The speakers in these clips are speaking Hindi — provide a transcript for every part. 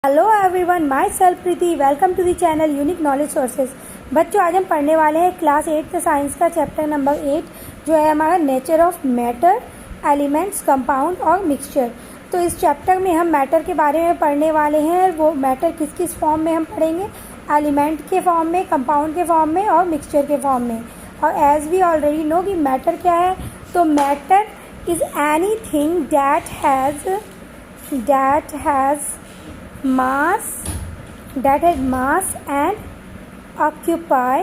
Hello everyone, myself Preeti. Welcome to the channel unique knowledge sources. बच्चों, आज हम पढ़ने वाले हैं क्लास 8 साइंस का चैप्टर नंबर 8 जो है हमारा nature of matter, elements, compound और मिक्सचर। तो इस चैप्टर में हम मैटर के बारे में पढ़ने वाले हैं। वो मैटर किस किस फॉर्म में हम पढ़ेंगे, एलिमेंट के फॉर्म में, कंपाउंड के फॉर्म में और मिक्सचर के फॉर्म में। और एज वी ऑलरेडी नो कि मैटर क्या है, तो matter is any thing that has mass and occupy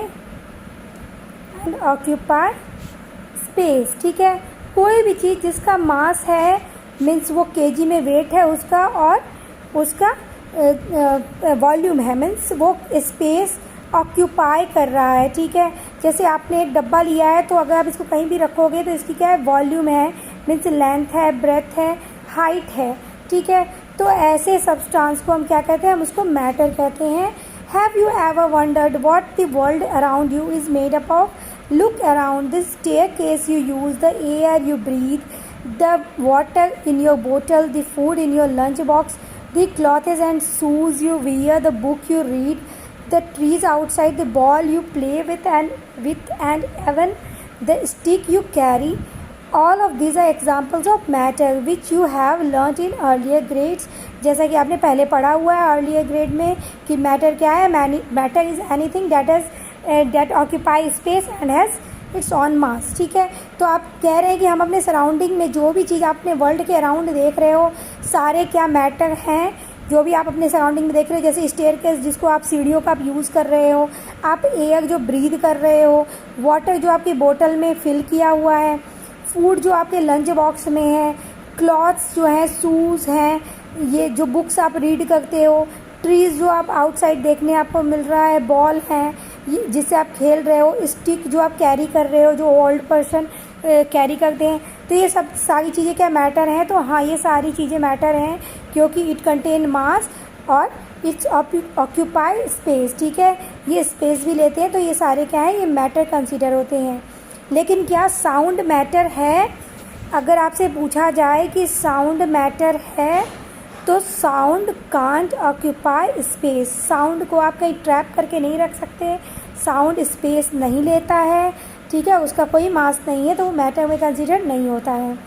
space। ठीक है, कोई भी चीज़ जिसका मास है मीन्स वो केजी में वेट है उसका, और उसका वॉल्यूम है मीन्स वो स्पेस ऑक्यूपाई कर रहा है। ठीक है, जैसे आपने एक डब्बा लिया है तो अगर आप इसको कहीं भी रखोगे तो इसकी क्या है, वॉल्यूम है मीन्स लेंथ है, ब्रेथ है, हाइट है। ठीक है, तो ऐसे सब्सटेंस को हम क्या कहते हैं, हम उसको मैटर कहते हैं। Have you ever wondered what the world around you is made up of? Look around the staircase you use, the air you breathe, the water in your bottle, the food in your lunch box, the clothes and shoes you wear, the book you read, the trees outside, the ball you play with and even the stick you carry. All of these are examples of matter which you have learnt in earlier grades। जैसा कि आपने पहले पढ़ा हुआ है अर्लियर ग्रेड में कि मैटर क्या है। Matter is anything that occupy space and has its on मास। ठीक है, तो आप कह रहे हैं कि हम अपने सराउंडिंग में जो भी चीज़ आपने वर्ल्ड के अराउंड देख रहे हो सारे क्या मैटर हैं। जो भी आप अपने सराउंडिंग में देख रहे हो, जैसे स्टेयरकेस जिसको आप सीढ़ियों का आप यूज़ कर रहे हो, आप एयर जो ब्रीथ कर रहे हो, वाटर जो आपकी बोतल में फिल किया हुआ है, फूड जो आपके लंच बॉक्स में है, क्लॉथ्स जो हैं, शूज़ हैं, ये जो बुक्स आप रीड करते हो, ट्रीज़ जो आप आउटसाइड देखने आपको मिल रहा है, बॉल हैं जिससे आप खेल रहे हो, स्टिक जो आप कैरी कर रहे हो, जो ओल्ड पर्सन कैरी करते हैं। तो ये सब सारी चीज़ें क्या मैटर हैं? तो हाँ, ये सारी चीज़ें मैटर हैं क्योंकि इट कंटेन मास और इट्स ऑक्यूपाई स्पेस। ठीक है, ये स्पेस भी लेते हैं, तो ये सारे क्या है, ये मैटर कंसीडर होते हैं। लेकिन क्या साउंड मैटर है? अगर आपसे पूछा जाए कि साउंड मैटर है तो sound can't occupy space. Sound को आप कहीं ट्रैप करके नहीं रख सकते, साउंड स्पेस नहीं लेता है। ठीक है, उसका कोई मास नहीं है, तो वो मैटर में कंसीडर नहीं होता है।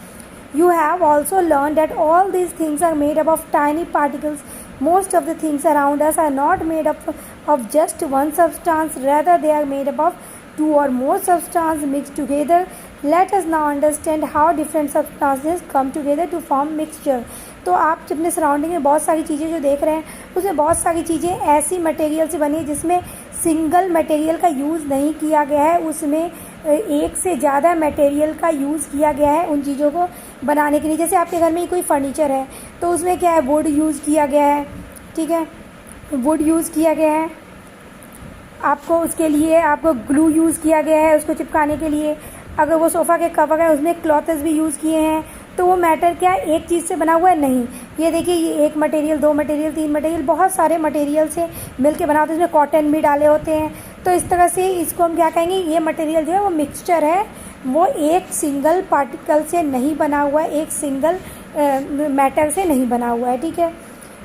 You have also learn that all these things are made up of tiny particles. Most of the things around us are not made up of just one substance, rather they are made up of two or more substances mixed together. Let us now understand how different substances come together to form mixture। तो आप अपने सराउंडिंग में बहुत सारी चीज़ें जो देख रहे हैं उसमें बहुत सारी चीज़ें ऐसी मटेरियल से बनी है जिसमें सिंगल मटेरियल का यूज़ नहीं किया गया है, उसमें एक से ज़्यादा मटेरियल का यूज़ किया गया है उन चीज़ों को बनाने के लिए। जैसे आपके घर में कोई फर्नीचर है तो उसमें क्या है, वुड यूज़ किया गया है। ठीक है, वुड यूज़ किया गया है, आपको उसके लिए आपको ग्लू यूज़ किया गया है उसको चिपकाने के लिए। अगर वो सोफ़ा के कवर है उसमें क्लॉथ्स भी यूज़ किए हैं, तो वो मैटर क्या है, एक चीज़ से बना हुआ है नहीं। ये देखिए, ये एक मटेरियल, दो मटेरियल, तीन मटेरियल, बहुत सारे मटेरियल से मिलके बना होता है। इसमें कॉटन भी डाले होते हैं। तो इस तरह से इसको हम क्या कहेंगे, ये मटेरियल जो है वो मिक्सचर है, वो एक सिंगल पार्टिकल से नहीं बना हुआ है, एक सिंगल मैटर से नहीं बना हुआ है। ठीक है,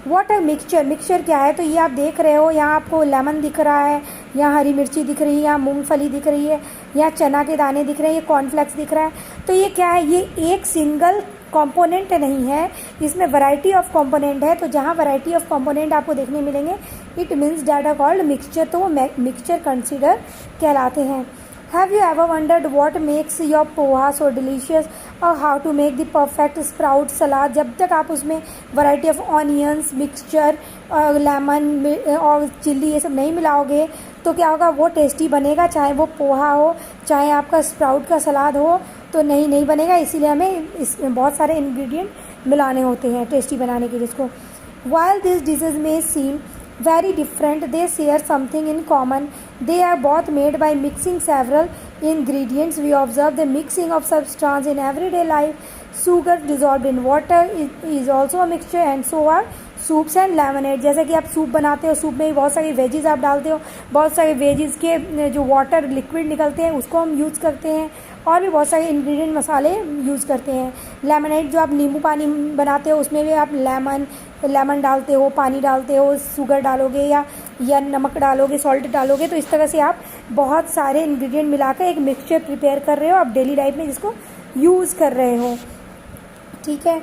व्हाट अ मिक्सचर। मिक्सचर क्या है, तो ये आप देख रहे हो, यहाँ आपको लेमन दिख रहा है, यहाँ हरी मिर्ची दिख रही है, यहाँ मूंगफली दिख रही है, यहाँ चना के दाने दिख रहे हैं, ये कॉर्नफ्लेक्स दिख रहा है। तो ये क्या है, ये एक सिंगल कंपोनेंट नहीं है, इसमें वैरायटी ऑफ कंपोनेंट है। तो जहाँ वैरायटी ऑफ कंपोनेंट आपको देखने मिलेंगे, it means that are called mixture. तो वो मिक्सचर कंसीडर कहलाते हैं। Have you ever wondered what makes your poha so delicious और how to make the perfect sprout salad? जब तक आप उसमें वैरायटी ऑफ ऑनियंस, मिक्सचर और लेमन और चिल्ली ये सब नहीं मिलाओगे तो क्या होगा, वो टेस्टी बनेगा। चाहे वो पोहा हो, चाहे आपका स्प्राउट का सलाद हो, तो नहीं बनेगा। इसीलिए हमें इसमें बहुत सारे इंग्रेडिएंट मिलाने होते हैं टेस्टी बनाने के लिए इसको। While these dishes may seem very different, they share something in common. They are both made by mixing several ingredients. We observe the mixing of substance in everyday life. Sugar dissolved in water is also a mixture, and so are soups and lemonade. जैसे कि आप सूप बनाते हो, सूप में भी बहुत सारी वेजीज आप डालते हो, बहुत सारे वेजीज के जो वाटर लिक्विड निकलते हैं उसको हम यूज़ करते हैं, और भी बहुत सारे इंग्रेडिएंट मसाले यूज़ करते हैं। लेमनेड जो आप नींबू पानी बनाते हो उसमें भी आप लेमन, लेमन डालते हो, पानी डालते हो, शुगर डालोगे या नमक डालोगे, सॉल्ट डालोगे, तो इस तरह से आप बहुत सारे इंग्रेडिएंट मिलाकर एक मिक्सचर प्रिपेयर कर रहे हो आप डेली लाइफ में, जिसको यूज़ कर रहे हो। ठीक है,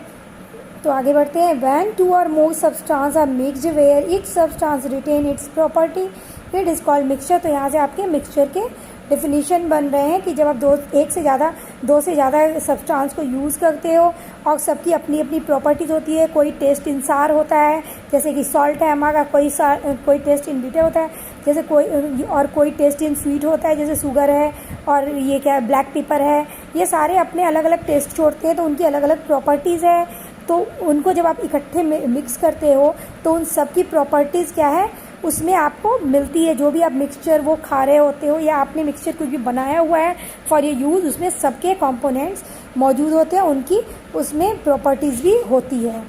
तो आगे बढ़ते हैं। When 2 or more substance are mixed where each substance retain its property it is called mixture. तो यहाँ से आपके मिक्सचर के डेफिनेशन बन रहे हैं कि जब आप दो से ज़्यादा सब्सटेंस को यूज़ करते हो और सबकी अपनी अपनी प्रॉपर्टीज़ होती है। कोई टेस्ट इंसार होता है जैसे कि सॉल्ट है हमारा, कोई टेस्ट इन बीटर होता है जैसे कोई टेस्ट इन स्वीट होता है जैसे शुगर है, और ये क्या है, ब्लैक पेपर है। ये सारे अपने अलग अलग टेस्ट छोड़ते हैं, तो उनकी अलग अलग प्रॉपर्टीज़ है। तो उनको जब आप इकट्ठे मिक्स करते हो तो उन सब की प्रॉपर्टीज़ क्या है उसमें आपको मिलती है। जो भी आप मिक्सचर वो खा रहे होते हो या आपने मिक्सचर कुछ भी बनाया हुआ है फॉर योर यूज़, उसमें सबके कंपोनेंट्स मौजूद होते हैं, उनकी उसमें प्रॉपर्टीज़ भी होती है।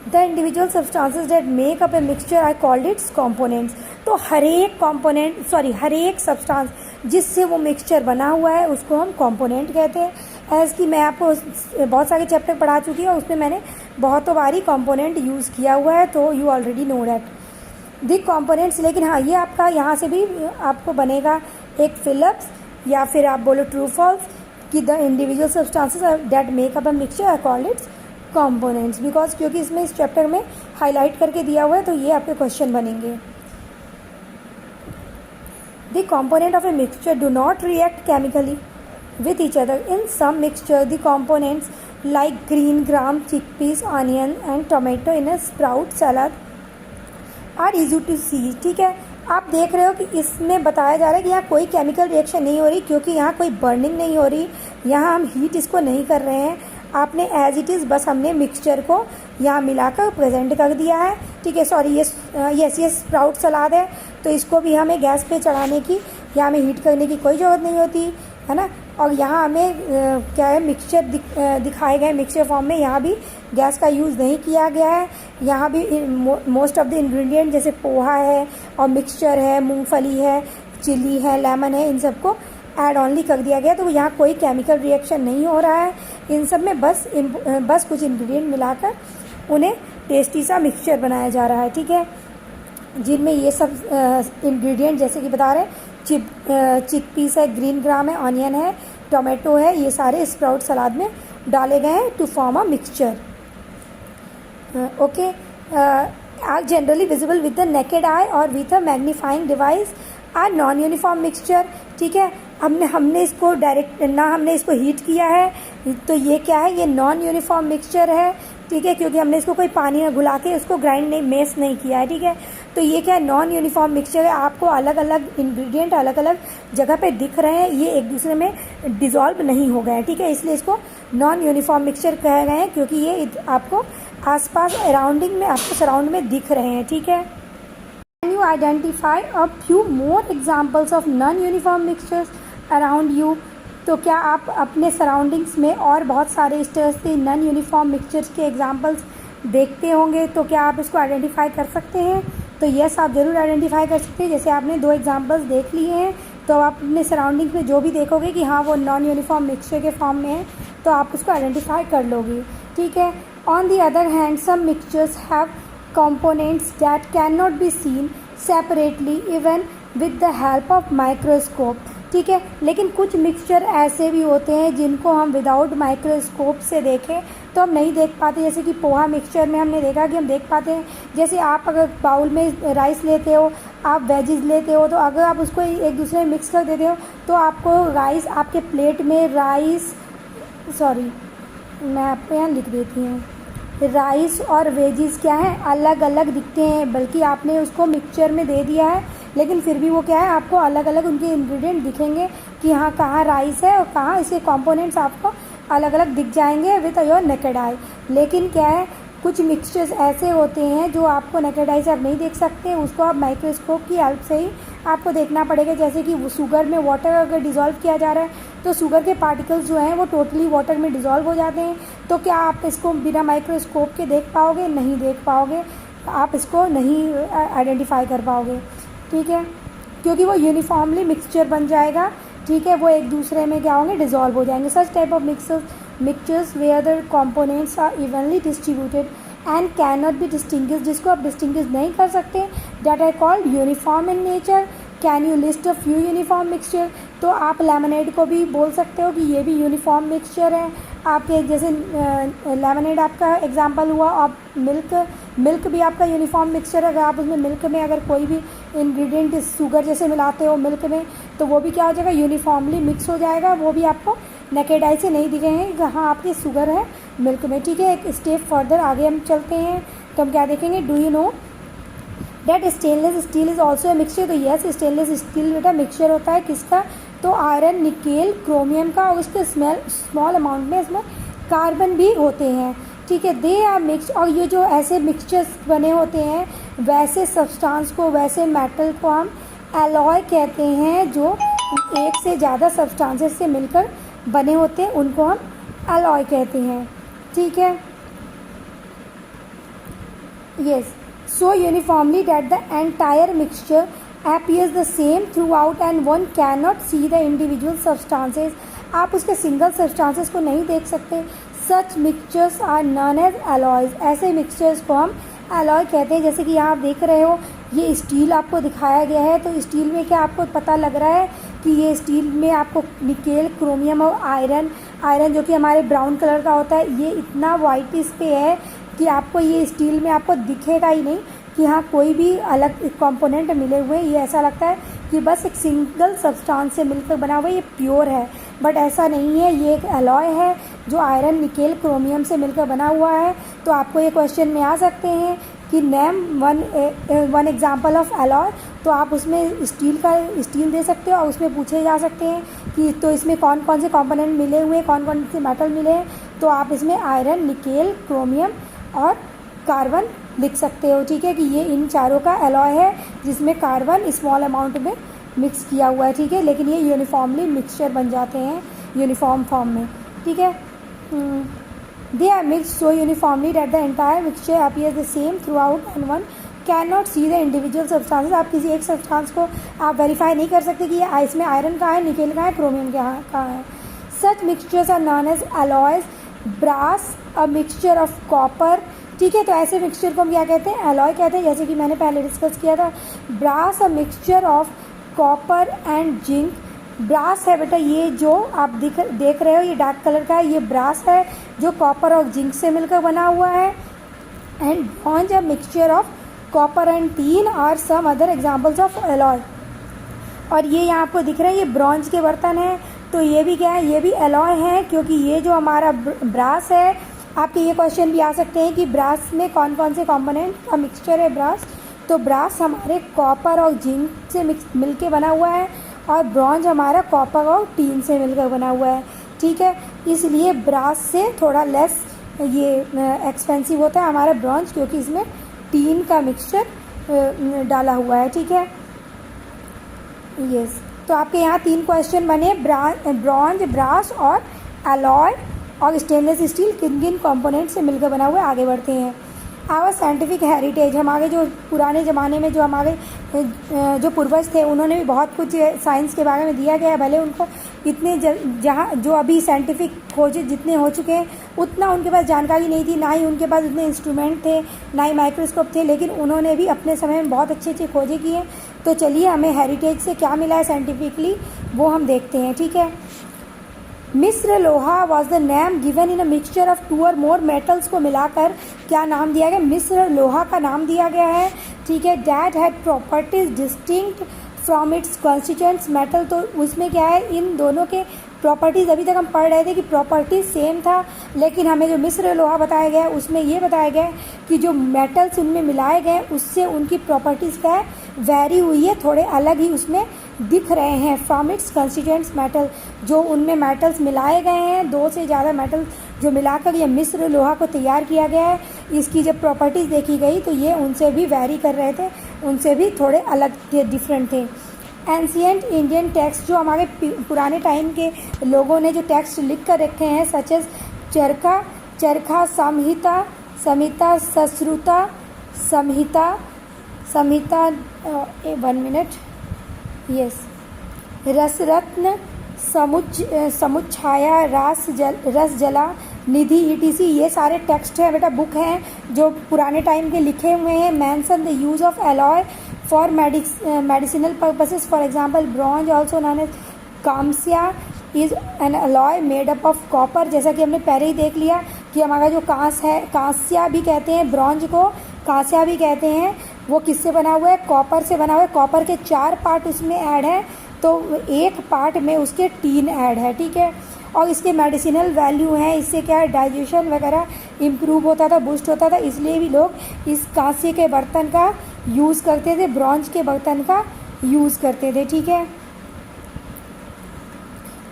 The individual substances that make up a mixture I called its components. तो हर एक सब्सटेंस जिससे वो मिक्सचर बना हुआ है उसको हम कंपोनेंट कहते हैं। एज़ कि मैं आपको बहुत सारे चैप्टर पढ़ा चुकी हूँ, उसमें मैंने बहुतों बारी कंपोनेंट यूज़ किया हुआ है, तो you already know that the components. लेकिन हाँ, ये आपका यहाँ से भी आपको बनेगा एक फिलिप्स या फिर आप बोलो ट्रू फॉल्स कि the individual substances that make up a mixture are called its components, because क्योंकि इसमें इस चैप्टर में हाईलाइट करके दिया हुआ है, तो ये आपके क्वेश्चन बनेंगे। The component of a mixture do not react chemically with each other. In some mixture, the components like green gram, chickpeas, onion and tomato in a sprout salad are easy to see. ठीक है, आप देख रहे हो कि इसमें बताया जा रहा है कि यहाँ कोई केमिकल रिएक्शन नहीं हो रही, क्योंकि यहाँ कोई बर्निंग नहीं हो रही, यहाँ हम हीट इसको नहीं कर रहे हैं। आपने एज इट इज़ बस हमने मिक्सचर को यहाँ मिलाकर प्रेजेंट कर दिया है। ठीक है, सॉरी ये स्प्राउट सलाद है, तो इसको भी हमें गैस पे चढ़ाने की या हमें हीट करने की कोई ज़रूरत नहीं होती है ना। और यहाँ हमें क्या है, मिक्सचर दिखाए गए मिक्सचर फॉर्म में, यहाँ भी गैस का यूज़ नहीं किया गया है। यहाँ भी मोस्ट ऑफ द इंग्रेडिएंट जैसे पोहा है और मिक्सचर है, मूंगफली है, चिली है, लेमन है, इन सबको ऐड ऑनली कर दिया गया। तो यहाँ कोई केमिकल रिएक्शन नहीं हो रहा है, इन सब में बस कुछ इंग्रेडिएंट मिलाकर उन्हें टेस्टी सा मिक्सचर बनाया जा रहा है। ठीक है, जिनमें ये सब इंग्रेडिएंट जैसे कि बता रहे हैं, चिकपीस है, ग्रीन ग्राम है, ऑनियन है, टोमेटो है, ये सारे स्प्राउट सलाद में डाले गए हैं to form a mixture. Okay, are generally visible with the naked eye और with a magnifying device are non uniform mixture. ठीक है, हमने इसको डायरेक्ट ना हमने इसको हीट किया है, तो ये क्या है, ये नॉन यूनिफॉर्म मिक्सचर है। ठीक है, क्योंकि हमने इसको कोई पानी में घुला के उसको ग्राइंड नहीं, मेस नहीं किया है। ठीक है, तो ये क्या है, नॉन यूनिफॉर्म मिक्सचर है। आपको अलग अलग इंग्रेडिएंट अलग अलग जगह पे दिख रहे हैं, ये एक दूसरे में डिज़ोल्व नहीं हो गए हैं। ठीक है, इसलिए इसको नॉन यूनिफॉर्म मिक्सचर कहे गए हैं, क्योंकि ये आपको आसपास अराउंडिंग में, आपको सराउंड में दिख रहे हैं। ठीक है, can you identify a few more examples of non uniform mixtures around you. तो क्या आप अपने सराउंडिंग्स में और बहुत सारे इस तरह से नॉन यूनिफॉर्म मिक्सचर्स के एग्जांपल्स देखते होंगे, तो क्या आप इसको आइडेंटिफाई कर सकते हैं? तो यस, आप ज़रूर आइडेंटिफाई कर सकते हैं। जैसे आपने 2 एग्जांपल्स देख लिए हैं, तो आप अपने सराउंडिंग्स में जो भी देखोगे कि हाँ वो नॉन यूनिफॉर्म मिक्सचर के फॉर्म में है, तो आप उसको आइडेंटिफाई कर लोगे। ठीक है, on the other hand some mixtures have components that can not be seen separately even with the help of microscope. ठीक है, लेकिन कुछ मिक्सचर ऐसे भी होते हैं जिनको हम विदाउट माइक्रोस्कोप से देखें तो हम नहीं देख पाते। जैसे कि पोहा मिक्सचर में हमने देखा कि हम देख पाते हैं, जैसे आप अगर बाउल में राइस लेते हो, आप वेजिस लेते हो, तो अगर आप उसको एक दूसरे में मिक्स कर देते हो तो आपको राइस, आपके प्लेट में राइस, सॉरी मैं आपको यहाँ लिख देती हूँ, राइस और वेजिस क्या है, अलग अलग दिखते हैं। बल्कि आपने उसको मिक्सचर में दे दिया है, लेकिन फिर भी वो क्या है, आपको अलग अलग उनके इंग्रेडिएंट दिखेंगे कि हाँ कहाँ राइस है और कहाँ इसके कंपोनेंट्स आपको अलग अलग दिख जाएंगे विद योर नेकेड आई। लेकिन क्या है, कुछ मिक्सचर्स ऐसे होते हैं जो आपको नेकेड आई से आप नहीं देख सकते, उसको आप माइक्रोस्कोप की हेल्प से ही आपको देखना पड़ेगा। जैसे कि शुगर में वाटर अगर डिज़ोल्व किया जा रहा है तो शुगर के पार्टिकल्स जो हैं वो टोटली वाटर में डिज़ोल्व हो जाते हैं। तो क्या आप इसको बिना माइक्रोस्कोप के देख पाओगे? नहीं देख पाओगे, आप इसको नहीं आइडेंटिफाई कर पाओगे। ठीक है, क्योंकि वो यूनिफॉर्मली मिक्सचर बन जाएगा। ठीक है, वो एक दूसरे में क्या होंगे, डिज़ोल्व हो जाएंगे। Such type of mixtures where the components are evenly distributed and can not be distinguish, जिसको आप डिस्टिंग्विश नहीं कर सकते, that are called uniform in nature. Can you list a few uniform mixture, तो आप लेमनेड को भी बोल सकते हो कि ये भी यूनिफॉर्म मिक्सचर है। आपके जैसे लेमनेड आपका एग्जांपल हुआ, और मिल्क भी आपका यूनिफॉर्म मिक्सचर है। अगर आप उसमें मिल्क में अगर कोई भी इंग्रेडिएंट शुगर जैसे मिलाते हो मिल्क में, तो वो भी क्या हो जाएगा, यूनिफॉर्मली मिक्स हो जाएगा। वो भी आपको नेकेड आई से नहीं दिखेंगे कहाँ आपकी शुगर है मिल्क में, ठीक है। एक स्टेप फर्दर आगे हम चलते हैं, तो हम क्या देखेंगे, do you know that stainless steel is also a mixture. तो यस, स्टेनलेस स्टील बेटा मिक्सचर होता है किसका, तो आयरन, निकेल, क्रोमियम का, और उसके स्मॉल अमाउंट में इसमें कार्बन भी होते हैं, ठीक है। दे आर मिक्स, और ये जो ऐसे मिक्सचर्स बने होते हैं, वैसे सब्सटेंस को, वैसे मेटल को हम एलॉय कहते हैं। जो एक से ज़्यादा सब्सटेंसेस से मिलकर बने होते हैं उनको हम एलॉय कहते हैं, ठीक है। Yes, so uniformly that the entire mixture appears the same throughout and one cannot see the individual substances। आप उसके सिंगल सब्सटेंसेस को नहीं देख सकते। Such mixtures are known as alloys, ऐसे मिक्सचर्स को हम एलॉय कहते हैं। जैसे कि यहाँ आप देख रहे हो, ये स्टील आपको दिखाया गया है, तो स्टील में क्या आपको पता लग रहा है कि ये स्टील में आपको निकेल, क्रोमियम और आयरन जो कि हमारे ब्राउन कलर का होता है, ये इतना वाइट इस पे है कि आपको ये स्टील में आपको दिखेगा ही नहीं कि हाँ कोई भी अलग कंपोनेंट मिले हुए हैं। ये ऐसा लगता है कि बस एक सिंगल सब्सटेंस से मिलकर बना हुआ है, ये प्योर है, बट ऐसा नहीं है। ये एक एलॉय है जो आयरन, निकेल, क्रोमियम से मिलकर बना हुआ है। तो आपको ये क्वेश्चन में आ सकते हैं कि name one example of alloy, तो आप उसमें स्टील दे सकते हो, और उसमें पूछे जा सकते हैं कि तो इसमें कौन कौन से कंपोनेंट मिले हुए हैं, कौन कौन से मेटल मिले हैं, तो आप इसमें आयरन, निकेल, क्रोमियम और कार्बन लिख सकते हो, ठीक है, कि ये इन चारों का एलॉय है जिसमें कार्बन स्मॉल अमाउंट में मिक्स किया हुआ है, ठीक है। लेकिन ये यूनिफॉर्मली मिक्सचर बन जाते हैं यूनिफॉर्म फॉर्म में, ठीक है। They are mix so uniformly that the entire mixture appears the same throughout and one can not see the individual substances. आप किसी एक सब्सटेंस को आप वेरीफाई नहीं कर सकते कि ये इसमें आयरन कहाँ है, निकेल कहाँ है, क्रोमियम कहाँ है। Such mixtures are known as alloys. Brass a mixture of copper, ठीक है। तो ऐसे मिक्सचर को हम क्या कहते हैं, एलॉय कहते हैं, जैसे कि मैंने पहले डिस्कस किया था। Brass a mixture of copper and zinc. Brass है बेटा, ये जो आप देख रहे हो ये डार्क कलर का है, ये ब्रास है जो कॉपर और जिंक से मिलकर बना हुआ है। And bronze a mixture of copper and tin are some other examples of alloy. और ये यहाँ आपको दिख रहा है, ये ब्रॉन्ज के बर्तन हैं, तो ये भी क्या है, ये भी एलॉय है, क्योंकि ये जो हमारा ब्रास है, आपके ये क्वेश्चन भी आ सकते हैं कि ब्रास में कौन कौन से कंपोनेंट का मिक्सचर है ब्रास। तो ब्रास हमारे कॉपर और जिंक से मिलके बना हुआ है, और ब्रॉन्ज हमारा कॉपर और टीन से मिलकर बना हुआ है, ठीक है। इसलिए ब्रास से थोड़ा लेस ये एक्सपेंसिव होता है हमारा ब्रॉन्ज, क्योंकि इसमें टीन का मिक्सचर डाला हुआ है, ठीक है। यस, तो आपके यहाँ 3 क्वेश्चन बने, ब्रॉन्ज, ब्रास और एलॉय और स्टेनलेस स्टील किन किन कंपोनेंट से मिलकर बना हुआ है। आगे बढ़ते हैं। आवर साइंटिफिक हेरिटेज, हमारे जो पुराने ज़माने में जो हमारे जो पूर्वज थे, उन्होंने भी बहुत कुछ साइंस के बारे में दिया गया है। भले उनको इतने जहाँ जो अभी साइंटिफिक खोज जितने हो चुके हैं, उतना उनके पास जानकारी नहीं थी, ना ही उनके पास उतने इंस्ट्रूमेंट थे, ना ही माइक्रोस्कोप थे, लेकिन उन्होंने भी अपने समय में बहुत अच्छी अच्छी खोजें की हैं। तो चलिए, हमें हेरिटेज से क्या मिला है साइंटिफिकली, वो हम देखते हैं, ठीक है। मिस्र लोहा was the name given in a mixture of 2 और मोर मेटल्स को मिलाकर क्या नाम दिया गया, मिस्र लोहा का नाम दिया गया है, ठीक है। That had properties distinct from its constituents metal. तो उसमें क्या है, इन दोनों के प्रॉपर्टीज़ अभी तक हम पढ़ रहे थे कि प्रॉपर्टीज सेम था, लेकिन हमें जो मिस्र लोहा बताया गया है उसमें ये बताया गया है कि जो मेटल्स उनमें मिलाए गए उससे उनकी प्रॉपर्टीज़ क्या है, वेरी हुई है, थोड़े अलग ही उसमें दिख रहे हैं। फ्रॉम इट्स कंस्टिट्यूएंट्स मेटल, जो उनमें मेटल्स मिलाए गए हैं, 2 से ज़्यादा मेटल जो मिलाकर ये मिस्र लोहा को तैयार किया गया है, इसकी जब प्रॉपर्टीज़ देखी गई तो ये उनसे भी वेरी कर रहे थे, उनसे भी थोड़े अलग थे, डिफरेंट थे। एंशियंट इंडियन टेक्स्ट, जो हमारे पुराने टाइम के लोगों ने जो टेक्स्ट लिख कर रखे हैं, सच एज चरखा, संहिता, सश्रुता, संहिता 1 मिनट, यस, रसरत्न, समुच्छाया, रस जला, निधि ETC, ये सारे टेक्स्ट हैं बेटा, बुक हैं जो पुराने टाइम के लिखे हुए हैं। Mention the use of alloy for medicinal purposes, for example bronze also known as कांस्य is an alloy made up of copper. जैसा कि हमने पहले ही देख लिया कि हमारा जो कांस है, कांस्य भी कहते हैं, ब्रॉन्ज को कांस्य भी कहते हैं, वो किससे बना हुआ है? कॉपर से बना हुआ है। कॉपर के 4 पार्ट उसमें ऐड हैं, तो एक पार्ट में उसके 3 ऐड है, ठीक है। और इसके मेडिसिनल वैल्यू हैं, इससे क्या है, डाइजेशन वगैरह इम्प्रूव होता था, बूस्ट होता था, इसलिए भी लोग इस कांस्य के बर्तन का यूज़ करते थे, ब्रॉन्ज के बर्तन का यूज़ करते थे, ठीक है।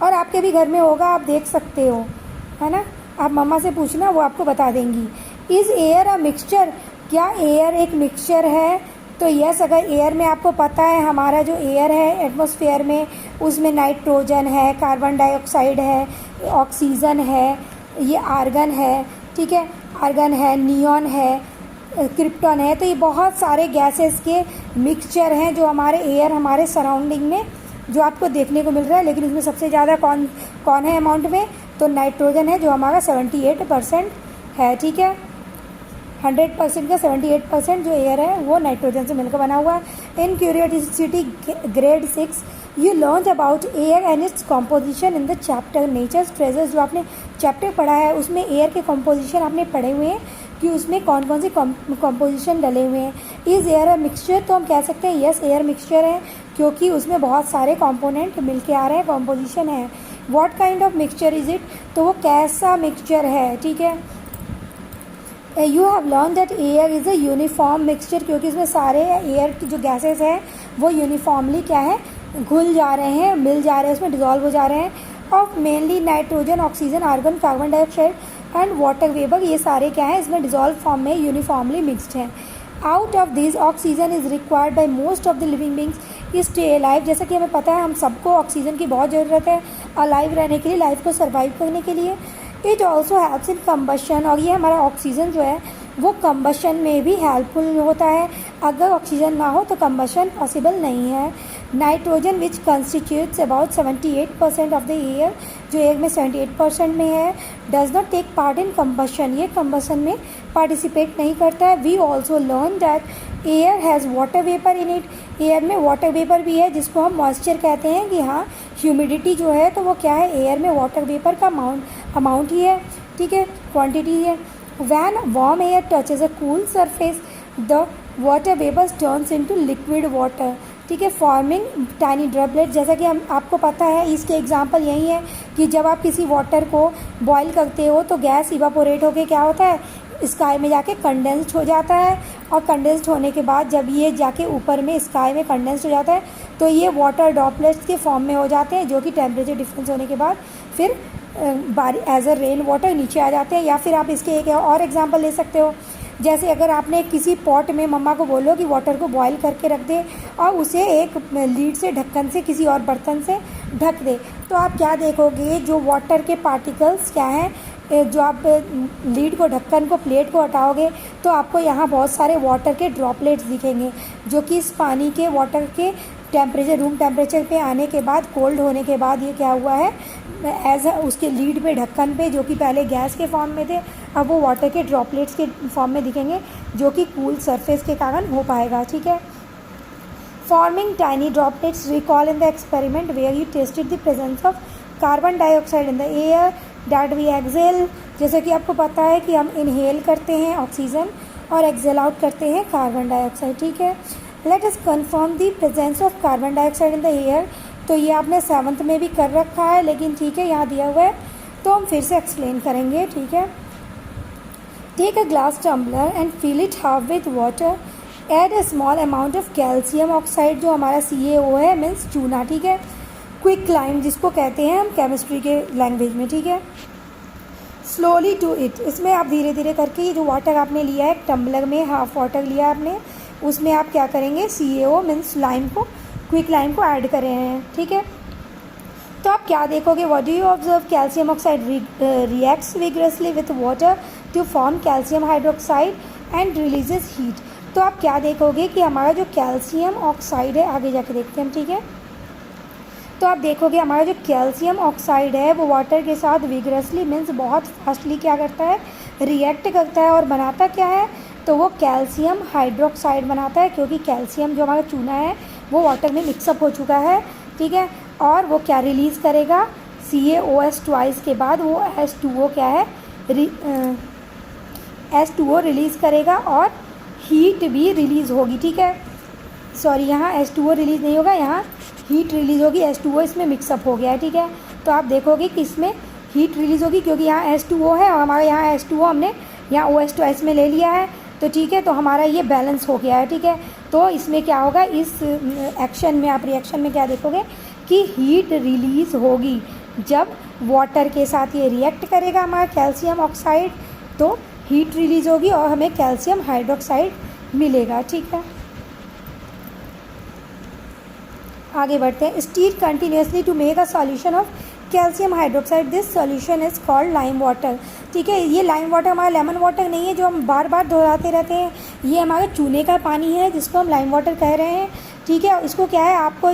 और आपके भी घर में होगा, आप देख सकते हो, है ना। आप मम्मा से पूछना, वो आपको बता देंगी। इज़ एयर अ मिक्सचर, क्या एयर एक मिक्सचर है? तो यस, अगर एयर में आपको पता है हमारा जो एयर है एटमॉस्फेयर में, उसमें नाइट्रोजन है, कार्बन डाइऑक्साइड है, ऑक्सीजन है, ये आर्गन है, ठीक है, आर्गन है, नियॉन है, क्रिप्टॉन है। तो ये बहुत सारे गैसेस के मिक्सचर हैं जो हमारे एयर, हमारे सराउंडिंग में जो आपको देखने को मिल रहा है। लेकिन उसमें सबसे ज़्यादा कौन है अमाउंट में? तो नाइट्रोजन है, जो हमारा 78% है, ठीक है। 100% का 78% जो एयर है वो नाइट्रोजन से मिलकर बना हुआ है। In curiosity grade 6 you learn about air and its composition in the chapter nature's treasures. जो आपने चैप्टर पढ़ा है उसमें एयर के कॉम्पोजिशन आपने पढ़े हुए हैं कि उसमें कौन कौन से कॉम्पोजिशन डले हुए हैं। इज़ एयर अ मिक्सचर, तो हम कह सकते हैं यस, एयर मिक्सचर है, क्योंकि उसमें बहुत सारे कॉम्पोनेंट मिल के आ रहे हैं, कॉम्पोजिशन है। What kind of mixture is it, तो वो कैसा मिक्सचर है, ठीक है। You have learn that air is a uniform mixture, क्योंकि इसमें सारे एयर की जो गैसेस हैं वो यूनिफॉर्मली क्या है, घुल जा रहे हैं, मिल जा रहे हैं, उसमें डिजॉल्व हो जा रहे हैं। Of mainly nitrogen, oxygen, argon, carbon dioxide and water vapour, ये सारे क्या है, इसमें डिजॉल्व फॉर्म में यूनिफॉर्मली मिक्सड हैं। Out of this oxygen is required by most of the living beings stay alive. जैसा कि हमें पता है हम सबको ऑक्सीजन की बहुत ज़रूरत है अलाइव रहने के लिए, लाइफ को सर्वाइव करने के लिए। It also helps in combustion, और ये हमारा ऑक्सीजन जो है वो कम्बशन में भी हेल्पफुल होता है। अगर ऑक्सीजन ना हो तो कम्बशन पॉसिबल नहीं है। Nitrogen which constitutes about 78% of the air, जो एयर में 78% में है, does not take part in combustion, ये कम्बशन में पार्टिसिपेट नहीं करता है। We also learn that air has water vapour in it, air में वाटर वेपर भी है, जिसको हम मॉइस्चर कहते हैं कि हाँ ह्यूमिडिटी जो है तो वो क्या है, एयर में वाटर वेपर का अमाउंट ही है, ठीक है, क्वांटिटी है। When warm air touches a cool surface the water vapours turns into liquid water, ठीक है, फॉर्मिंग टाइनी ड्रॉपलेट। जैसा कि हम आपको पता है, इसके एग्जांपल यही है कि जब आप किसी वाटर को बॉईल करते हो तो गैस इवापोरेट होके क्या होता है, स्काई में जाके कंडेंस्ड हो जाता है, और कंडेंस्ड होने के बाद जब ये जाके ऊपर में स्काई में कंडेंस्ड हो जाता है तो ये वाटर ड्रॉपलेट्स के फॉर्म में हो जाते हैं, जो कि टेम्परेचर डिफरेंस होने के बाद फिर एज अ रेन वाटर नीचे आ जाते हैं। या फिर आप इसके एक और एग्जांपल ले सकते हो, जैसे अगर आपने किसी पॉट में मम्मा को बोलो कि वाटर को बॉईल करके रख दे और उसे एक लीड से, ढक्कन से, किसी और बर्तन से ढक दे, तो आप क्या देखोगे, जो वाटर के पार्टिकल्स क्या हैं, जो आप लीड को, ढक्कन को, प्लेट को हटाओगे तो आपको यहाँ बहुत सारे वाटर के ड्रॉपलेट्स दिखेंगे, जो कि इस पानी के, वाटर के टेम्परेचर, रूम टेम्परेचर पे आने के बाद, कोल्ड होने के बाद ये क्या हुआ है, एज उसके लीड पे, ढक्कन पे, जो कि पहले गैस के फॉर्म में थे, अब वो वाटर के ड्रॉपलेट्स के फॉर्म में दिखेंगे, जो कि कूल सरफेस के कारण हो पाएगा, ठीक है। Forming tiny droplets, recall in the experiment where you tested the presence of carbon dioxide in the air that we exhale. जैसे कि आपको पता है कि हम इनहेल करते हैं ऑक्सीजन और एक्सेल आउट करते हैं कार्बन डाइऑक्साइड, ठीक है। Let us confirm the presence of carbon dioxide in the air, तो ये आपने 7th में भी कर रखा है, लेकिन ठीक है यहाँ दिया हुआ है तो हम फिर से एक्सप्लेन करेंगे, ठीक है। Take a glass tumbler and fill it half with water, add a small amount of calcium oxide, जो हमारा CaO है, मीन्स चूना, ठीक है। क्विक लाइम जिसको कहते हैं हम केमिस्ट्री के लैंग्वेज में, ठीक है। स्लोली टू इट, इसमें आप धीरे धीरे करके ये जो वाटर आपने लिया है, टम्बलर में हाफ वाटर लिया आपने, उसमें आप क्या करेंगे, CaO मीन्स लाइम को, क्विक लाइम को ऐड कर रहे हैं, ठीक है। तो आप क्या देखोगे, what do you observe, calcium oxide reacts vigorously with water to form calcium hydroxide and releases heat. तो आप क्या देखोगे कि हमारा जो कैल्शियम ऑक्साइड है, आगे जाके देखते हैं हम, ठीक है। तो आप देखोगे हमारा जो कैल्शियम ऑक्साइड है वो वाटर के साथ विगरसली मीन्स बहुत फास्टली क्या करता है, रिएक्ट करता है और बनाता क्या है, तो वो कैल्शियम हाइड्रोक्साइड बनाता है, क्योंकि कैल्शियम जो हमारा चूना है वो वाटर में मिक्सअप हो चुका है, ठीक है। और वो क्या रिलीज़ करेगा, CaOH ट्वाइस के बाद वो H2O क्या है, H2O रिलीज़ करेगा और हीट भी रिलीज़ होगी, ठीक है। सॉरी, यहाँ H2O रिलीज़ नहीं होगा, यहाँ हीट रिलीज़ होगी, H2O इसमें मिक्सअप हो गया है, ठीक है। तो आप देखोगे कि इसमें हीट रिलीज़ होगी क्योंकि यहाँ H2O है और हमारे यहाँ H2O हमने यहाँ OH ट्वाइस में ले लिया है, तो ठीक है, तो हमारा ये बैलेंस हो गया है, ठीक है। तो इसमें क्या होगा, इस एक्शन में आप रिएक्शन में क्या देखोगे कि हीट रिलीज़ होगी जब वाटर के साथ ये रिएक्ट करेगा हमारा कैल्शियम ऑक्साइड, तो हीट रिलीज़ होगी और हमें कैल्शियम हाइड्रोक्साइड मिलेगा, ठीक है। आगे बढ़ते हैं। Stir continuously to make a solution of calcium hydroxide, this solution is called lime water, ठीक है। ये लाइम वाटर हमारा लेमन वाटर नहीं है जो हम बार बार दोहराते रहते हैं, ये हमारे चूने का पानी है जिसको हम लाइम वाटर कह रहे हैं, ठीक है। इसको क्या है, आपको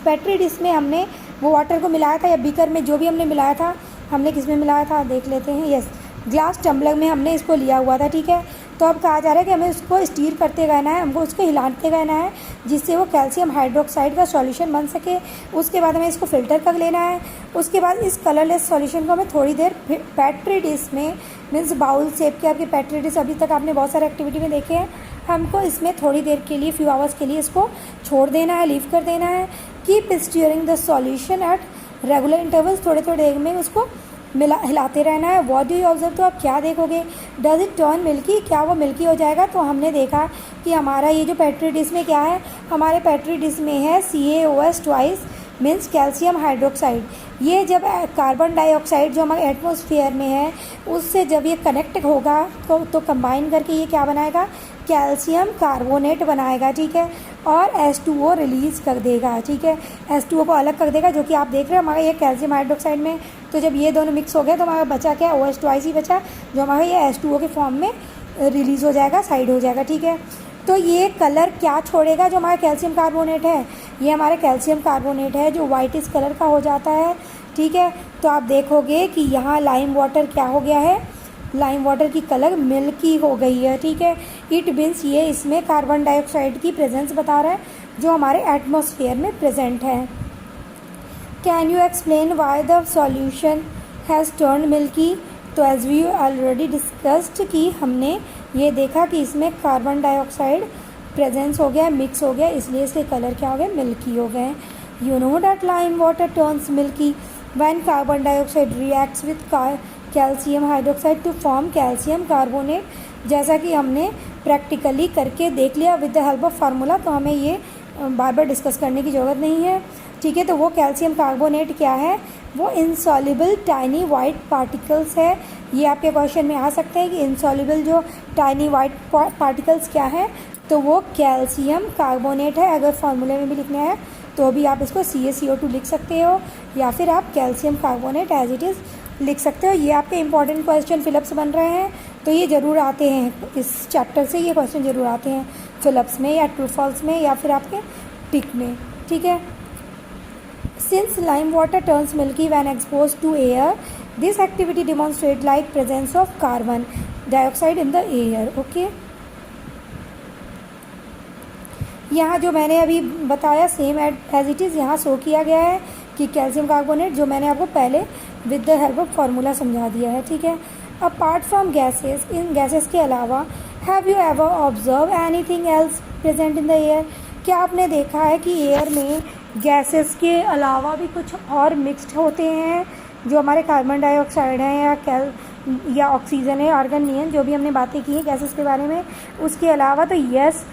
पेट्री डिश में हमने वो वाटर को मिलाया था या बीकर में जो भी हमने मिलाया था, हमने किस में मिलाया था देख लेते हैं, यस ग्लास टम्बलर में हमने इसको लिया हुआ था, ठीक है। तो अब कहा जा रहा है कि हमें उसको स्टीर करते रहना है, हमको उसको हिलाते रहना है जिससे वो कैल्शियम हाइड्रोक्साइड का सॉल्यूशन बन सके। उसके बाद हमें इसको फ़िल्टर कर लेना है। उसके बाद इस कलरलेस सॉल्यूशन को हमें थोड़ी देर पेट्री डिश में मीन्स बाउल शेप के आपके पेट्री डिश अभी तक आपने बहुत सारे एक्टिविटी में देखे हैं, हमको इसमें थोड़ी देर के लिए फ्यू आवर्स के लिए इसको छोड़ देना है, लीव कर देना है। Keep steering the solution at regular intervals, थोड़े थोड़े देर में उसको हिलाते रहना है। व्हाट डू यू ऑब्जर्व, तो आप क्या देखोगे, डज इट टर्न मिल्की, क्या वो मिल्की हो जाएगा। तो हमने देखा कि हमारा ये जो पेट्री डिश में क्या है, हमारे पेट्री डिश में है CaOH twice means calcium hydroxide. ये जब कार्बन डाइऑक्साइड जो हमारे एटमॉस्फेयर में है उससे जब ये कनेक्ट होगा तो कंबाइन करके ये क्या बनाएगा, कैल्शियम कार्बोनेट बनाएगा, ठीक है। और H2O रिलीज़ कर देगा, ठीक है, H2O को अलग कर देगा, जो कि आप देख रहे हो हमारा ये कैल्शियम हाइड्रोक्साइड में। तो जब ये दोनों मिक्स हो गए तो हमारा बचा क्या, OH ट्वाइस ही बचा जो हमारा ये H2O के फॉर्म में रिलीज़ हो जाएगा, साइड हो जाएगा, ठीक है। तो ये कलर क्या छोड़ेगा, जो हमारा कैल्शियम कार्बोनेट है, ये हमारे कैल्शियम कार्बोनेट है जो वाइट इस कलर का हो जाता है, ठीक है। तो आप देखोगे कि यहाँ लाइम वाटर क्या हो गया है, लाइम वाटर की कलर मिल्की हो गई है, ठीक है। इट मीन्स ये इसमें कार्बन डाइऑक्साइड की प्रेजेंस बता रहा है जो हमारे एटमॉस्फेयर में प्रेजेंट है। Can you explain why the solution has turn milky, तो एज वी ऑलरेडी डिस्कस्ड कि हमने ये देखा कि इसमें कार्बन डाइऑक्साइड प्रेजेंस हो गया, मिक्स हो गया, इसलिए इसके कलर क्या हो गए, मिल्की हो गए। You know that lime water turns milky when carbon dioxide reacts with calcium hydroxide to form calcium carbonate, जैसा कि हमने प्रैक्टिकली करके देख लिया with the help of formula, तो हमें ये बार बार डिस्कस करने की ज़रूरत नहीं है, ठीक है। तो वो कैल्शियम कार्बोनेट क्या है, वो इनसॉल्युबल टाइनी वाइट पार्टिकल्स है। ये आपके क्वेश्चन में आ सकते हैं कि इनसॉल्युबल जो टाइनी वाइट पार्टिकल्स क्या है, तो वो कैल्शियम कार्बोनेट है। अगर फार्मूले में भी लिखना है तो भी आप इसको CaCO2 लिख सकते हो या फिर आप calcium carbonate as it is लिख सकते हो। ये आपके इंपॉर्टेंट क्वेश्चन फिलअप्स बन रहे हैं, तो ये ज़रूर आते हैं, इस चैप्टर से ये क्वेश्चन ज़रूर आते हैं फिलअप्स में या ट्रू फॉल्स में या फिर आपके टिक में, ठीक है। Since lime water turns milky when expose to air, this activity demonstrate like presence of carbon dioxide in the air, okay. यहाँ जो मैंने अभी बताया सेम एज इट इज़ यहाँ शो किया गया है कि कैल्शियम कार्बोनेट, जो मैंने आपको पहले with the help of formula समझा दिया है, ठीक है। Apart from gases, in gases के अलावा have you ever observe anything else present in the air, क्या आपने देखा है कि एयर में गैसेस के अलावा भी कुछ और मिक्सड होते हैं जो हमारे कार्बन डाइऑक्साइड हैं या ऑक्सीजन है, आर्गन नहीं है, जो भी हमने बातें की हैं गैसेस के बारे में, उसके अलावा तो यस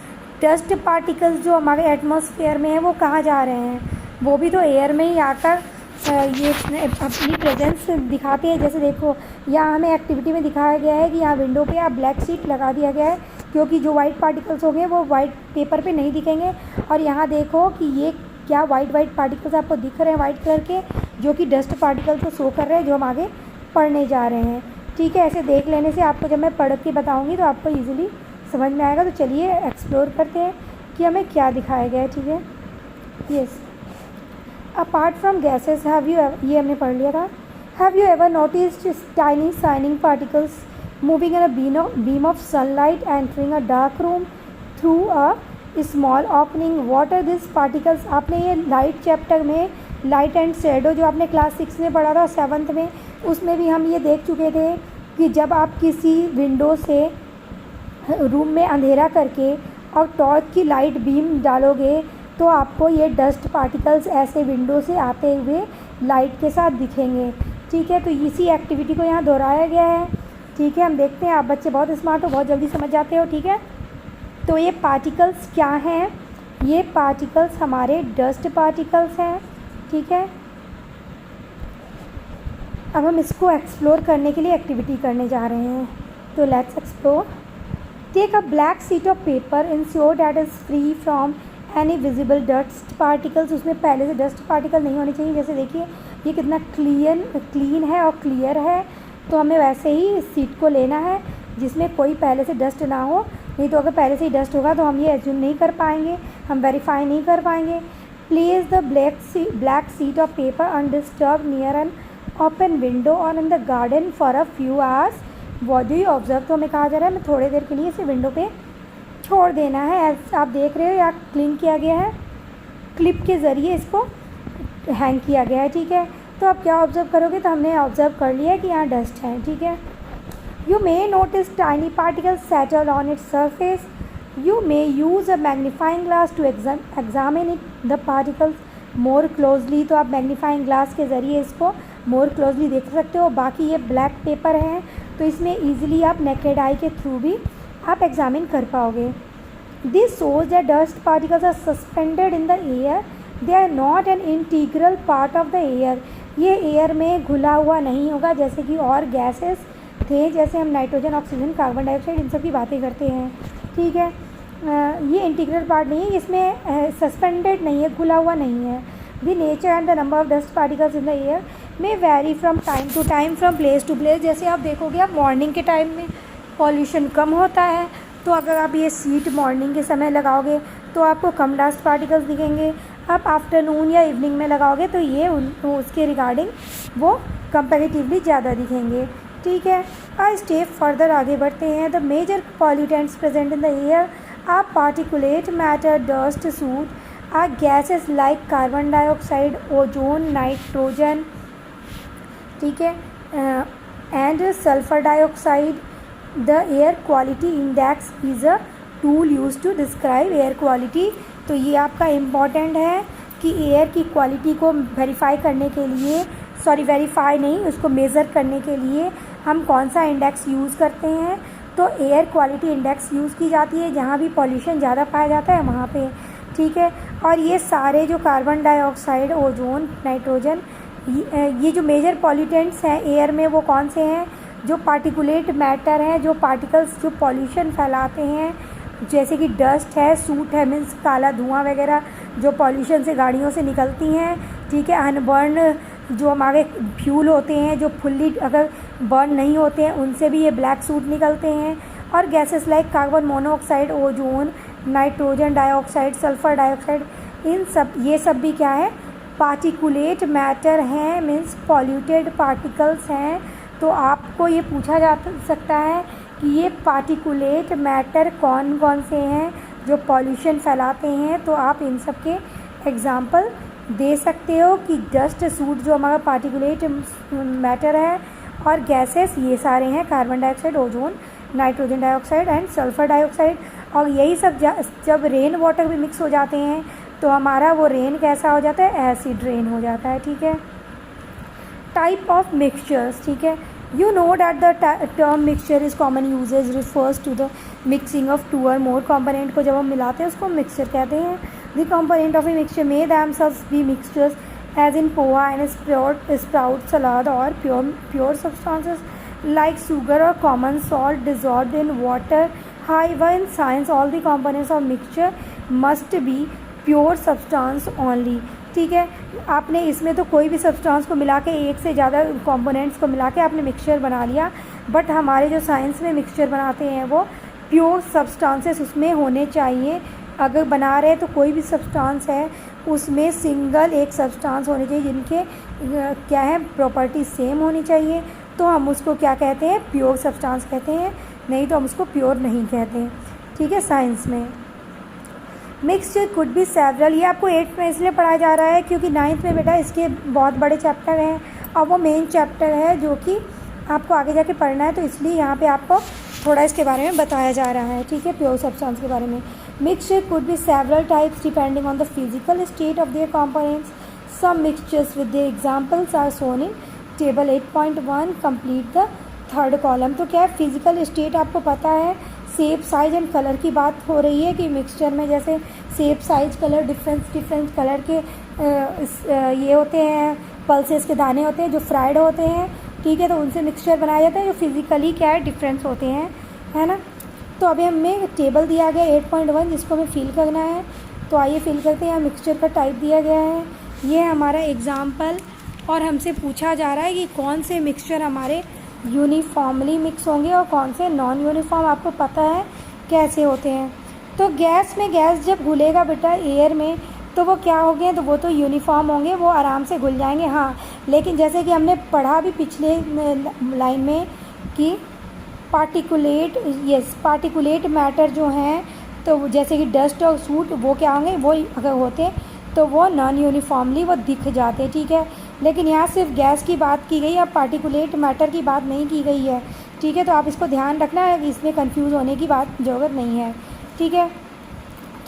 डस्ट पार्टिकल्स जो हमारे एटमॉस्फेयर में है वो कहाँ जा रहे हैं, वो भी तो एयर में ही आकर ये अपनी प्रेजेंस दिखाते हैं। जैसे देखो यहाँ हमें एक्टिविटी में दिखाया गया है कि यहाँ विंडो पे आप ब्लैक शीट लगा दिया गया है क्योंकि जो वाइट पार्टिकल्स होंगे वो वाइट पेपर पे नहीं दिखेंगे, और यहाँ देखो कि ये क्या वाइट पार्टिकल्स आपको दिख रहे हैं वाइट कलर के, जो कि डस्ट पार्टिकल्स को शो कर रहे हैं जो हम आगे पढ़ने जा रहे हैं, ठीक है। ऐसे देख लेने से आपको जब मैं पढ़ के बताऊँगी तो आपको ईजिली समझ में आएगा। तो चलिए एक्सप्लोर करते हैं कि हमें क्या दिखाया गया है, ठीक है। Yes, apart from gases have you, ये हमने पढ़ लिया था। Have you ever noticed tiny shining particles moving in a beam of sunlight entering a dark room through a small opening? What are this particles? आपने ये लाइट चैप्टर में लाइट एंड शेडो जो आपने क्लास 6 में पढ़ा था 7th में, उसमें भी हम ये देख चुके थे कि जब आप किसी विंडो से रूम में अंधेरा करके और टॉर्च की लाइट बीम डालोगे तो आपको ये डस्ट पार्टिकल्स ऐसे विंडो से आते हुए लाइट के साथ दिखेंगे। ठीक है, तो इसी एक्टिविटी को यहाँ दोहराया गया है। ठीक है, हम देखते हैं, आप बच्चे बहुत स्मार्ट हो, बहुत जल्दी समझ जाते हो। ठीक है, तो ये पार्टिकल्स क्या हैं? ये पार्टिकल्स हमारे डस्ट पार्टिकल्स हैं। ठीक है, अब हम इसको एक्सप्लोर करने के लिए एक्टिविटी करने जा रहे हैं। तो let's explore. Take a black sheet of paper, ensure that is free from any visible dust particles. उसमें पहले से डस्ट पार्टिकल नहीं होने चाहिए। जैसे देखिए ये कितना क्लीन है और क्लियर है, तो हमें वैसे ही इस सीट को लेना है जिसमें कोई पहले से डस्ट ना हो। नहीं तो अगर पहले से ही डस्ट होगा तो हम ये एज्यूम नहीं कर पाएंगे, हम वेरीफाई नहीं कर पाएंगे। Place the black sheet of paper undisturb near an open window और in the garden for a few hours. What do you observe? तो हमें कहा जा रहा है हमें थोड़ी देर के लिए इसे विंडो पे छोड़ देना है। एज आप देख रहे हो यहाँ क्लीन किया गया है, क्लिप के ज़रिए इसको हैंग किया गया है। ठीक है, तो आप क्या ऑब्जर्व करोगे? तो हमने ऑब्जर्व कर लिया है कि यहाँ डस्ट है। ठीक है, you may notice tiny particles settled on its surface. You may use a magnifying glass to examine it the particles more closely. तो आप मैग्नीफाइंग ग्लास के ज़रिए इसको मोर क्लोजली देख सकते हो। बाकी ये ब्लैक पेपर है तो इसमें ईजिली आप नेकेड आई के थ्रू भी आप एग्जामिन कर पाओगे। This shows that dust particles are suspended in the air, they are not an integral part of the air. ये एयर में घुला हुआ नहीं होगा जैसे कि और गैसेस थे, जैसे हम नाइट्रोजन, ऑक्सीजन, कार्बन डाइऑक्साइड, इन सब की बातें करते हैं। ठीक है, ये इंटीग्रल पार्ट नहीं है, इसमें सस्पेंडेड नहीं है, घुला हुआ नहीं है। The nature and the number of dust particles in the air में vary from time to time, from place to place. जैसे आप देखोगे, आप मॉर्निंग के टाइम में पॉल्यूशन कम होता है, तो अगर आप ये सीट मॉर्निंग के समय लगाओगे तो आपको कम डस्ट पार्टिकल्स दिखेंगे। आप आफ्टरनून या इवनिंग में लगाओगे तो ये उसके रिगार्डिंग वो कंपैरेटिवली ज़्यादा दिखेंगे। ठीक है, और स्टेप फर्दर आगे बढ़ते हैं। The major pollutants present in the air are particulate matter, dust, soot or gases like carbon dioxide, ozone, nitrogen, ठीक है, and sulphur dioxide. The air quality index is a tool used to describe air quality. तो ये आपका इम्पॉर्टेंट है कि एयर की क्वालिटी को वेरीफाई करने के लिए, वेरीफाई नहीं, उसको मेज़र करने के लिए हम कौन सा इंडेक्स यूज़ करते हैं? तो एयर क्वालिटी इंडेक्स यूज़ की जाती है जहाँ भी पॉल्यूशन ज़्यादा पाया जाता है वहाँ पे। ठीक है, और ये सारे जो कार्बन डाइऑक्साइड, ओजोन, नाइट्रोजन, ये जो मेजर पॉल्यूटेंट्स हैं एयर में वो कौन से हैं? जो पार्टिकुलेट मैटर हैं, जो पार्टिकल्स जो पॉल्यूशन फैलाते हैं, जैसे कि डस्ट है, सूट है, मीन्स काला धुआं वगैरह जो पॉल्यूशन से गाड़ियों से निकलती हैं। ठीक है, अनबर्न जो हमारे फ्यूल होते हैं, जो फुल्ली अगर बर्न नहीं होते हैं, उनसे भी ये ब्लैक सूट निकलते हैं। और gases like carbon monoxide, ozone, nitrogen dioxide, sulphur dioxide, इन सब, ये सब भी क्या है? पार्टिकुलेट मैटर हैं, मीन्स पॉल्यूटेड पार्टिकल्स हैं। तो आपको ये पूछा जा सकता है कि ये पार्टिकुलेट मैटर कौन कौन से हैं जो पॉल्यूशन फैलाते हैं। तो आप इन सब के एग्जाम्पल दे सकते हो कि डस्ट, सूट जो हमारा पार्टिकुलेट मैटर है, और गैसेस ये सारे हैं carbon dioxide, ozone, nitrogen dioxide and sulphur dioxide. और यही सब जब रेन वाटर भी मिक्स हो जाते हैं तो हमारा वो रेन कैसा हो जाता है? एसिड रेन हो जाता है। ठीक है, टाइप ऑफ मिक्सचर्स। ठीक है, you know that the term mixture is common usage refers to the mixing of two or more component को जब हम मिलाते हैं उसको mixture कहते हैं। The component of a mixture may themselves be mixtures as in poha and sprout salad, or pure substances like sugar or common salt dissolved in water. However, in science all the components of mixture must be pure substance only। ठीक है, आपने इसमें तो कोई भी सब्सटेंस को मिला के, एक से ज़्यादा कंपोनेंट्स को मिला के आपने मिक्सचर बना लिया, बट हमारे जो साइंस में मिक्सचर बनाते हैं वो प्योर सब्सटेंसेस उसमें होने चाहिए। अगर बना रहे तो कोई भी सब्सटेंस है उसमें सिंगल एक सब्सटेंस होनी चाहिए जिनके क्या है प्रॉपर्टी सेम होनी चाहिए, तो हम उसको क्या कहते हैं, प्योर सब्सटेंस कहते हैं, नहीं तो हम उसको प्योर नहीं कहते हैं। ठीक है, साइंस में मिक्सचर कुड बी सेवरल, ये आपको 8th में इसलिए पढ़ाया जा रहा है क्योंकि 9th में बेटा इसके बहुत बड़े चैप्टर हैं और वो मेन चैप्टर है जो कि आपको आगे जाके पढ़ना है, तो इसलिए यहाँ पे आपको थोड़ा इसके बारे में बताया जा रहा है। ठीक है, प्योर सब्सटेंस के बारे में। Mixture could be several types depending on the physical state of their components. Some mixtures with their examples are shown in table 8.1, complete the third column. तो क्या है, फिजिकल स्टेट आपको पता है, शेप साइज एंड कलर की बात हो रही है कि मिक्सचर में जैसे shape size colour difference colour के ये होते हैं, पल्सेस के दाने होते हैं जो फ्राइड होते हैं। ठीक है, तो उनसे मिक्सचर बनाया जाता है जो फिजिकली क्या है डिफरेंस होते हैं, है ना। तो अभी हमें टेबल दिया गया 8.1 जिसको हमें फिल करना है, तो आइए फिल करते हैं। यहाँ मिक्सचर का टाइप दिया गया है, ये है हमारा एग्जाम्पल, और हमसे पूछा जा रहा है कि कौन से मिक्सचर हमारे यूनिफॉर्मली मिक्स होंगे और कौन से नॉन यूनिफॉर्म, आपको पता है कैसे होते हैं। तो गैस में गैस जब घुलेगा बेटा एयर में तो वो क्या हो गए, तो वो तो यूनिफॉर्म होंगे, वो आराम से घुल जाएंगे। हाँ, लेकिन जैसे कि हमने पढ़ा भी पिछले लाइन में कि पार्टिकुलेट मैटर जो हैं, तो जैसे कि डस्ट और सूट, वो क्या होंगे, वो अगर होते तो वो नॉन यूनिफॉर्मली वो दिख जाते। ठीक है, लेकिन यहाँ सिर्फ गैस की बात की गई, अब पार्टिकुलेट मैटर की बात नहीं की गई है। ठीक है, तो आप इसको ध्यान रखना है, इसमें कंफ्यूज होने की बात ज़रूरत नहीं है। ठीक है,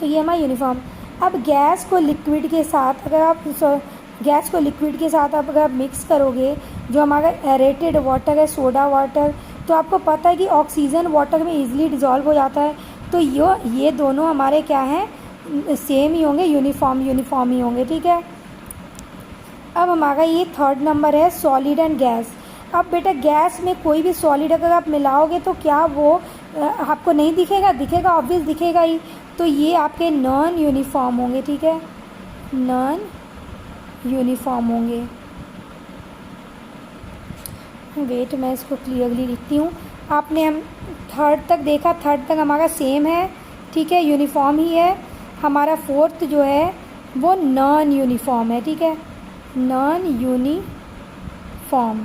तो ये हमारा यूनिफॉर्म। अब गैस को लिक्विड के साथ अगर आप मिक्स करोगे, जो हमारा एरेटेड वाटर है, सोडा वाटर, तो आपको पता है कि ऑक्सीजन वाटर में इजीली डिज़ोल्व हो जाता है, तो ये दोनों हमारे क्या हैं, सेम ही होंगे, यूनिफॉर्म ही होंगे। ठीक है, अब हमारा ये थर्ड नंबर है सॉलिड एंड गैस। अब बेटा गैस में कोई भी सॉलिड अगर आप मिलाओगे तो क्या वो आपको नहीं दिखेगा ऑब्वियस दिखेगा ही, तो ये आपके नॉन यूनिफॉर्म होंगे। ठीक है, नॉन यूनिफॉर्म होंगे। वेट, मैं इसको क्लियरली लिखती हूँ। आपने हम थर्ड तक देखा, थर्ड तक हमारा सेम है। ठीक है, यूनिफॉर्म ही है। हमारा फोर्थ जो है वो नॉन यूनिफॉर्म है। ठीक है, नॉन यूनिफॉर्म,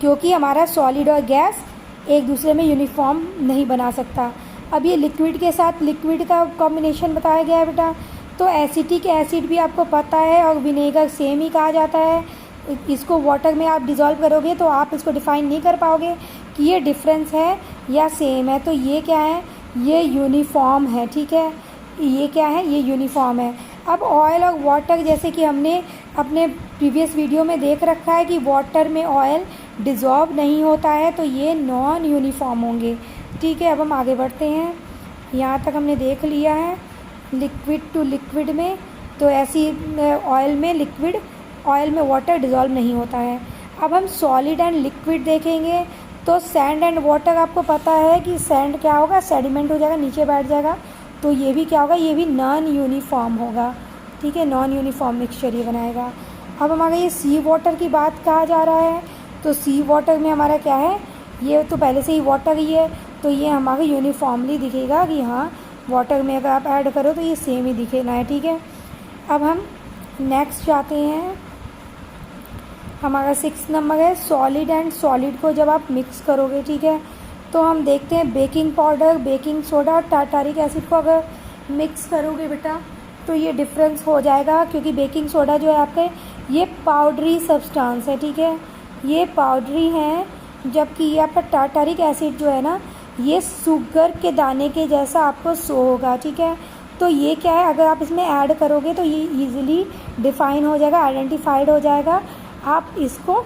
क्योंकि हमारा सॉलिड और गैस एक दूसरे में यूनिफॉर्म नहीं बना सकता। अब ये लिक्विड के साथ लिक्विड का कॉम्बिनेशन बताया गया है बेटा, तो एसिटिक एसिड भी आपको पता है और विनेगर सेम ही कहा जाता है। इसको वाटर में आप डिज़ोल्व करोगे तो आप इसको डिफ़ाइन नहीं कर पाओगे कि ये डिफरेंस है या सेम है, तो ये क्या है, ये यूनिफॉर्म है। ठीक है, ये क्या है, ये यूनिफॉर्म है। अब ऑयल और वाटर, जैसे कि हमने अपने प्रीवियस वीडियो में देख रखा है कि वाटर में ऑयल डिज़ोल्व नहीं होता है, तो ये नॉन यूनिफॉर्म होंगे। ठीक है, अब हम आगे बढ़ते हैं। यहाँ तक हमने देख लिया है लिक्विड टू लिक्विड में, तो ऐसी ऑयल में वाटर डिज़ोल्व नहीं होता है। अब हम सॉलिड एंड लिक्विड देखेंगे, तो सैंड एंड वाटर आपको पता है कि सैंड क्या होगा, सेडिमेंट हो जाएगा, नीचे बैठ जाएगा, तो ये भी क्या होगा, ये भी नॉन यूनिफॉर्म होगा। ठीक है, नॉन यूनिफॉर्म मिक्सचर ये बनाएगा। अब हमारा ये सी वाटर की बात कहा जा रहा है, तो सी वाटर में हमारा क्या है, ये तो पहले से ही वाटर ही है, तो ये हमारा यूनिफॉर्मली दिखेगा कि हाँ वाटर में अगर आप ऐड करो तो ये सेम ही दिखेगा है। ठीक है, अब हम नेक्स्ट जाते हैं। हमारा 6 नंबर है सॉलिड एंड सॉलिड को जब आप मिक्स करोगे। ठीक है, तो हम देखते हैं बेकिंग पाउडर, बेकिंग सोडा और टार्टारिक एसिड को अगर मिक्स करोगे बेटा तो ये डिफरेंस हो जाएगा, क्योंकि बेकिंग सोडा जो है आपके ये पाउडरी सब्सटेंस है। ठीक है, ये पाउडरी है, जबकि ये आपका टार्टारिक एसिड जो है ना, ये शुगर के दाने के जैसा आपको शो होगा। ठीक है, तो ये क्या है, अगर आप इसमें ऐड करोगे तो ये इजीली डिफाइन हो जाएगा, आइडेंटिफाइड हो जाएगा। आप इसको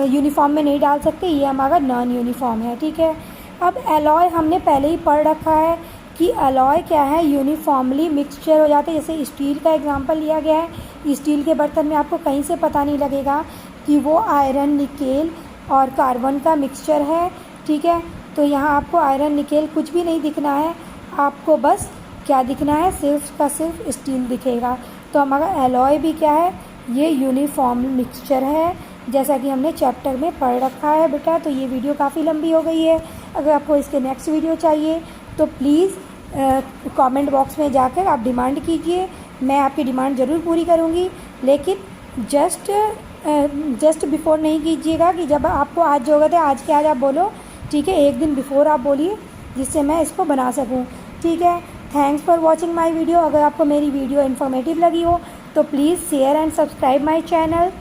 यूनिफॉर्म में नहीं डाल सकते, ये हमारा नॉन यूनिफॉर्म है। ठीक है, अब एलॉय हमने पहले ही पढ़ रखा है कि एलॉय क्या है, यूनिफॉर्मली मिक्सचर हो जाते हैं। जैसे स्टील का एग्जांपल लिया गया है, स्टील के बर्तन में आपको कहीं से पता नहीं लगेगा कि वो आयरन, निकेल और कार्बन का मिक्सचर है। ठीक है, तो यहाँ आपको आयरन निकेल कुछ भी नहीं दिखना है, आपको बस क्या दिखना है, सिर्फ का सिर्फ स्टील दिखेगा। तो हमारा एलॉय भी क्या है, ये यूनिफॉर्म मिक्सचर है, जैसा कि हमने चैप्टर में पढ़ रखा है बेटा। तो ये वीडियो काफ़ी लंबी हो गई है, अगर आपको इसके नेक्स्ट वीडियो चाहिए तो प्लीज़ कमेंट बॉक्स में जाकर आप डिमांड कीजिए, मैं आपकी डिमांड ज़रूर पूरी करूँगी। लेकिन जस्ट बिफोर नहीं कीजिएगा कि जब आपको आज ज़रूरत है आज के आज आप बोलो, ठीक है, एक दिन बिफोर आप बोलिए जिससे मैं इसको बना सकूँ, ठीक है। Thanks for watching my video. अगर आपको मेरी वीडियो इन्फॉर्मेटिव लगी हो तो please share and subscribe my channel.